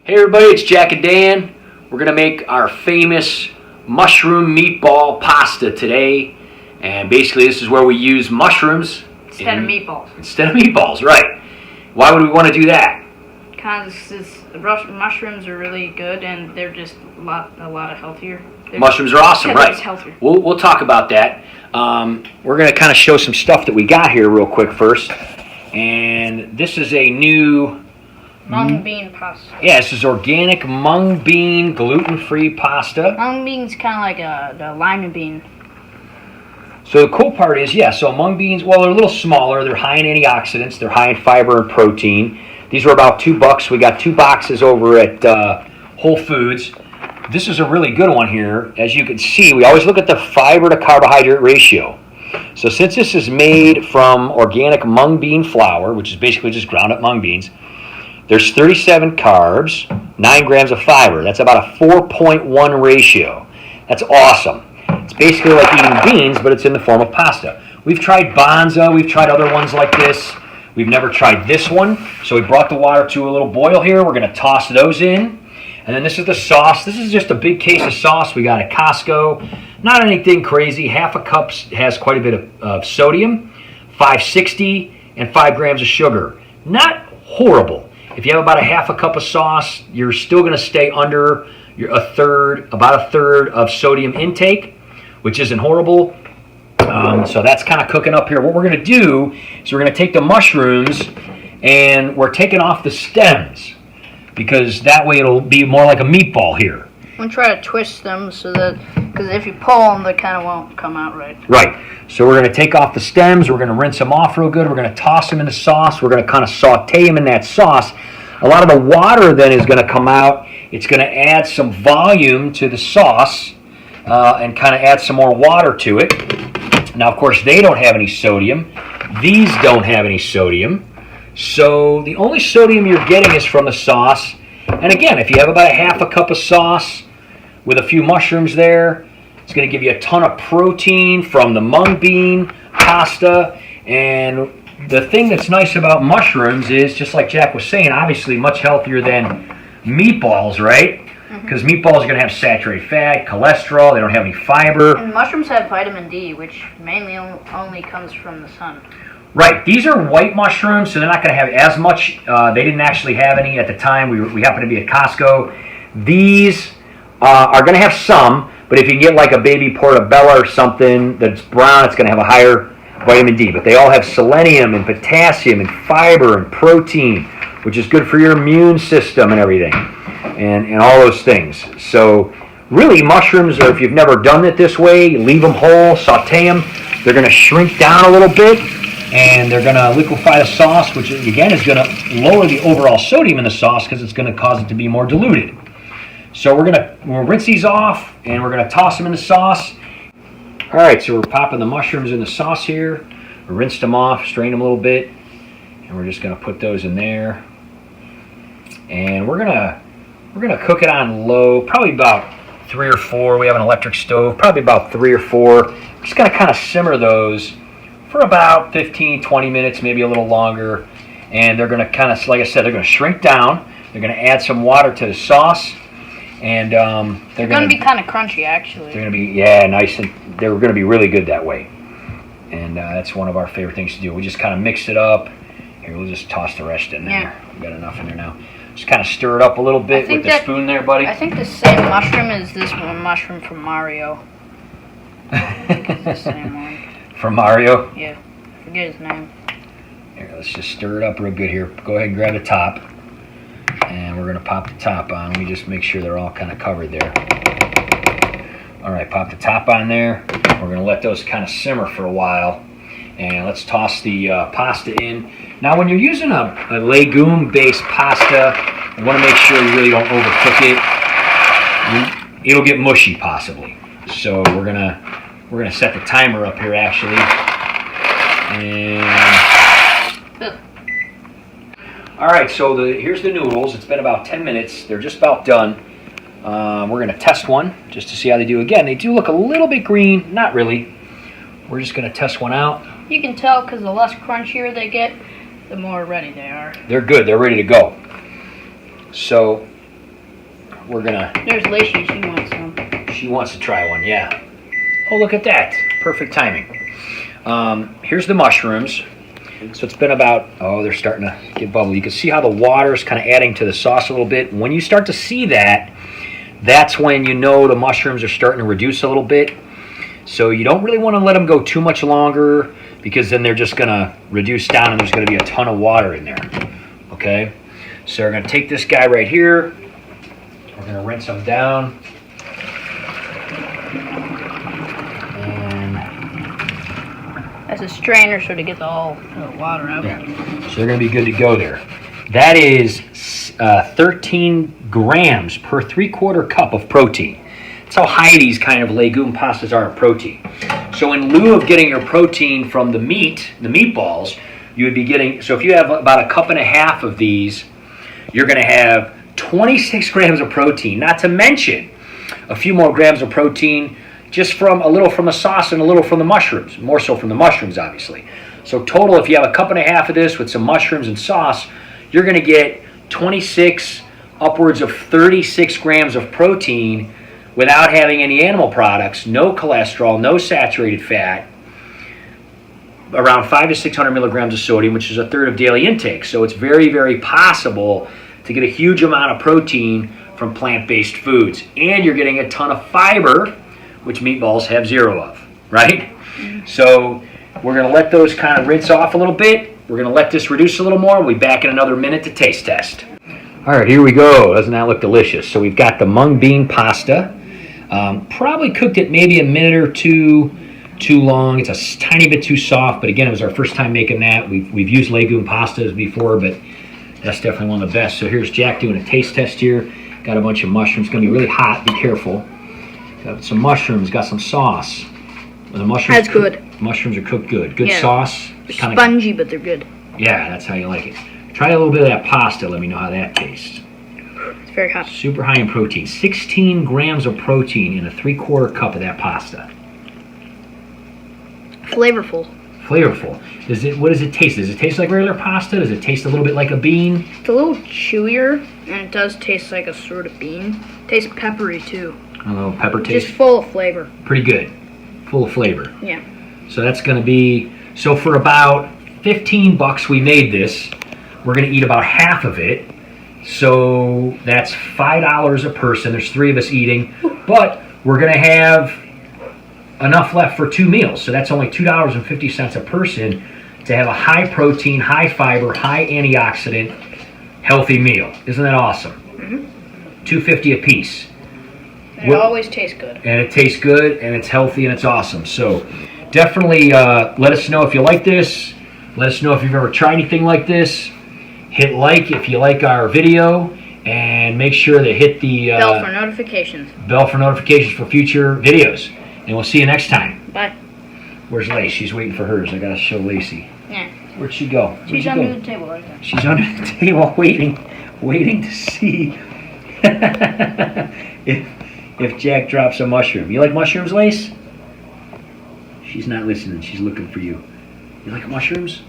Hey everybody, it's Jack and Dan. We're gonna make our famous mushroom meatball pasta today. And basically this is where we use mushrooms instead of meatballs. Instead of meatballs, right. Why would we want to do that? Because the mushrooms are really good and they're just a lot healthier. Mushrooms are awesome, right? It's healthier. We'll talk about that. We're gonna kind of show some stuff that we got here real quick first. And this is a new Mung bean pasta. Yeah, this is organic mung bean gluten-free pasta. Mung bean's kind of like the lima bean. So the cool part is, so mung beans, well, they're a little smaller. They're high in antioxidants. They're high in fiber and protein. These were about $2. We got 2 boxes over at Whole Foods. This is a really good one here. As you can see, we always look at the fiber to carbohydrate ratio. So since this is made from organic mung bean flour, which is basically just ground up mung beans, there's 37 carbs, 9 grams of fiber. That's about a 4.1 ratio. That's awesome. It's basically like eating beans, but it's in the form of pasta. We've tried Banza. We've tried other ones like this. We've never tried this one. So we brought the water to a little boil here. We're going to toss those in. And then this is the sauce. This is just a big case of sauce we got at Costco. Not anything crazy. Half a cup has quite a bit of sodium, 560, and 5 grams of sugar. Not horrible. If you have about a half a cup of sauce, you're still going to stay under about a third of sodium intake, which isn't horrible. So that's kind of cooking up here. What we're going to do is we're going to take the mushrooms and we're taking off the stems because that way it'll be more like a meatball here. I'm try to twist them so that, because if you pull them, they kind of won't come out right. Right. So we're going to take off the stems. We're going to rinse them off real good. We're going to toss them in the sauce. We're going to kind of saute them in that sauce. A lot of the water then is going to come out. It's going to add some volume to the sauce and kind of add some more water to it. Now, of course, they don't have any sodium. These don't have any sodium. So the only sodium you're getting is from the sauce. And again, if you have about a half a cup of sauce with a few mushrooms there, it's going to give you a ton of protein from the mung bean pasta. And the thing that's nice about mushrooms is, just like Jack was saying, obviously much healthier than meatballs, right? Because meatballs are going to have saturated fat, cholesterol, they don't have any fiber. And mushrooms have vitamin D, which mainly only comes from the sun. Right. These are white mushrooms, so they're not going to have as much. They didn't actually have any at the time. We happened to be at Costco. These are going to have some, but if you get like a baby portobello or something that's brown, it's going to have a higher vitamin D. But they all have selenium and potassium and fiber and protein, which is good for your immune system and everything, and all those things. So really, mushrooms, or if you've never done it this way, leave them whole, saute them. They're going to shrink down a little bit, and they're going to liquefy the sauce, which again is going to lower the overall sodium in the sauce because it's going to cause it to be more diluted. So we'll rinse these off, and we're going to toss them in the sauce. All right, so we're popping the mushrooms in the sauce here. We rinsed them off, strained them a little bit, and we're just going to put those in there. And we're gonna cook it on low, probably about 3 or 4. We have an electric stove, probably about 3 or 4. Just gonna kind of simmer those for about 15, 20 minutes, maybe a little longer. And they're gonna kind of, like I said, they're gonna shrink down. They're gonna add some water to the sauce, and they're gonna be kind of crunchy, actually. They're gonna be nice, and they're gonna be really good that way. And that's one of our favorite things to do. We just kind of mix it up. Here, we'll just toss the rest in there. Yeah. We got enough in there now. Just kind of stir it up a little bit with the spoon there, buddy. I think the same mushroom is this one mushroom from Mario. I think it's the same one. From Mario? Yeah. I forget his name. Here, let's just stir it up real good here. Go ahead and grab the top. And we're going to pop the top on. Let me just make sure they're all kind of covered there. All right, pop the top on there. We're going to let those kind of simmer for a while. And let's toss the pasta in. Now, when you're using a legume-based pasta, you want to make sure you really don't overcook it. It'll get mushy, possibly. So we're gonna set the timer up here, actually. And all right, so here's the noodles. It's been about 10 minutes. They're just about done. We're gonna test one just to see how they do. Again, they do look a little bit green. Not really. We're just gonna test one out. You can tell because the less crunchier they get, the more ready they are. They're good. They're ready to go. So we're gonna. There's Lacey. She wants some. She wants to try one, yeah. Oh, look at that. Perfect timing. Here's the mushrooms. So it's been about, oh, they're starting to get bubbly. You can see how the water is kind of adding to the sauce a little bit. When you start to see that, that's when you know the mushrooms are starting to reduce a little bit. So you don't really want to let them go too much longer, because then they're just going to reduce down and there's going to be a ton of water in there. Okay? So we're going to take this guy right here. We're going to rinse them down. That's a strainer so to get all the water out. Yeah. So they're going to be good to go there. That is 13 grams per 3/4 cup of protein. That's how high these kind of legume pastas are in protein. So in lieu of getting your protein from the meat, the meatballs, you would be getting, so if you have about a cup and a half of these, you're going to have 26 grams of protein, not to mention a few more grams of protein just from a little from the sauce and a little from the mushrooms, more so from the mushrooms, obviously. So total, if you have a cup and a half of this with some mushrooms and sauce, you're going to get 26, upwards of 36 grams of protein without having any animal products, no cholesterol, no saturated fat, around 500 to 600 milligrams of sodium, which is a third of daily intake. So it's very, very possible to get a huge amount of protein from plant-based foods. And you're getting a ton of fiber, which meatballs have zero of, right? So we're going to let those kind of rinse off a little bit. We're going to let this reduce a little more. We'll be back in another minute to taste test. All right, here we go. Doesn't that look delicious? So we've got the mung bean pasta. Probably cooked it maybe a minute or two too long. It's a tiny bit too soft, but again, it was our first time making that. We've used legume pastas before, but that's definitely one of the best. So here's Jack doing a taste test here. Got a bunch of mushrooms. It's going to be really hot. Be careful. Got some mushrooms. Got some sauce. The mushrooms. That's good. Mushrooms are cooked good. Good Yeah. sauce. They're spongy, but they're good. Yeah, that's how you like it. Try a little bit of that pasta. Let me know how that tastes. It's very hot. Super high in protein. 16 grams of protein in a 3/4 cup of that pasta. Flavorful. Flavorful. What does it taste? Does it taste like regular pasta? Does it taste a little bit like a bean? It's a little chewier, and it does taste like a sort of bean. It tastes peppery too. A little pepper taste. Just full of flavor. Pretty good. Full of flavor. Yeah. So that's going to be, so for about $15 we made this. We're going to eat about half of it. So that's $5 a person. There's 3 of us eating. But we're going to have enough left for 2 meals. So that's only $2.50 a person to have a high protein, high fiber, high antioxidant, healthy meal. Isn't that awesome? Mm-hmm. $2.50 a piece. And it always tastes good. And it tastes good, and it's healthy, and it's awesome. So definitely let us know if you like this. Let us know if you've ever tried anything like this. Hit like if you like our video, and make sure to hit the Bell for notifications. Bell for notifications for future videos. And we'll see you next time. Bye. Where's Lace? She's waiting for hers. I gotta show Lacey. Yeah. Where'd she go? Where'd She's she under go? the table right there. She's under the table waiting to see if Jack drops a mushroom. You like mushrooms, Lace? She's not listening. She's looking for you. You like mushrooms?